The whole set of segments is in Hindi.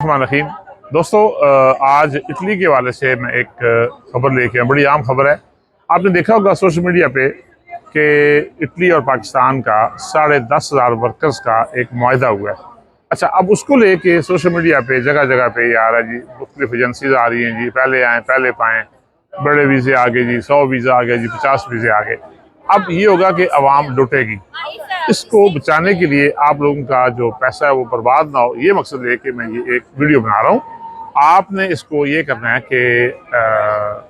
रहीम। दोस्तों, आज इटली के वाले से मैं एक खबर लेके आया। बड़ी आम खबर है। आपने देखा होगा सोशल मीडिया पे कि इटली और पाकिस्तान का 10,500 वर्कर्स का एक मुआहदा हुआ है। अच्छा, अब उसको लेके सोशल मीडिया पे जगह जगह पे आ रहा है जी, मुख्तलिफ एजेंसीज आ रही हैं जी, पहले आए पहले पाएँ, बड़े वीज़े आ गए जी, 100 वीज़ा आ गया जी, 50 वीज़े आ गए। अब ये होगा कि अवाम लुटेगी। इसको बचाने के लिए आप लोगों का जो पैसा है वो बर्बाद ना हो, ये मकसद लेके मैं ये एक वीडियो बना रहा हूँ। आपने इसको ये करना है कि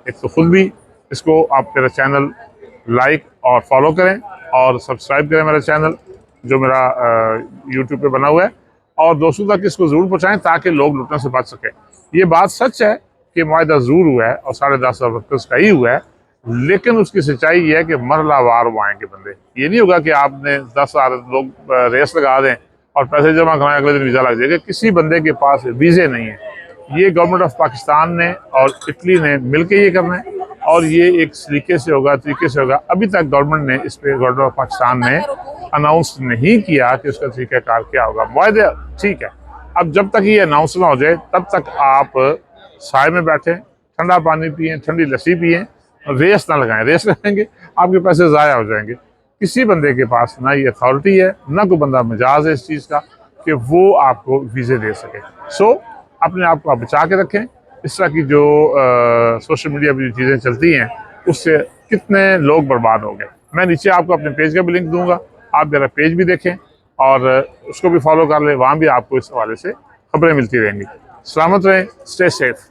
एक तो खुद भी इसको आप मेरा चैनल लाइक और फॉलो करें और सब्सक्राइब करें मेरा चैनल जो मेरा यूट्यूब पे बना हुआ है, और दोस्तों तक इसको ज़रूर पहुँचाएँ ताकि लोग लुटने से बच सकें। ये बात सच है कि मुआहदा ज़रूर हुआ है और 10,500 वर्कर्स का ही हुआ है, लेकिन उसकी सच्चाई ये है कि मरलावार वो आएंगे बंदे। ये नहीं होगा कि आपने 10,000 लोग रेस लगा दें और पैसे जमा कराएं, अगले दिन वीज़ा लग जाएगा। किसी बंदे के पास वीज़े नहीं है। ये गवर्नमेंट ऑफ पाकिस्तान ने और इटली ने मिलकर ये करना है, और ये एक तरीके से होगा। अभी तक गवर्नमेंट ने इस पर, गवर्नमेंट ऑफ पाकिस्तान ने अनाउंस नहीं किया कि उसका तरीक़ाकार क्या होगा। मुआहदा ठीक है, अब जब तक ये अनाउंस ना हो जाए तब तक आप साए में बैठें, ठंडा पानी पिएँ, ठंडी लस्सी पिएँ, रेस ना लगाएं। रेस लगाएंगे आपके पैसे ज़ाया हो जाएंगे। किसी बंदे के पास ना ये अथॉरिटी है, ना कोई बंदा मिजाज है इस चीज़ का कि वो आपको वीज़े दे सके। सो अपने आप को आप बचा के रखें। इस तरह की जो सोशल मीडिया पर जो चीज़ें चलती हैं उससे कितने लोग बर्बाद हो गए। मैं नीचे आपको अपने पेज का भी लिंक दूंगा, आप मेरा पेज भी देखें और उसको भी फॉलो कर लें। वहाँ भी आपको इस हवाले से खबरें मिलती रहेंगी। सलामत रहें, स्टे सेफ।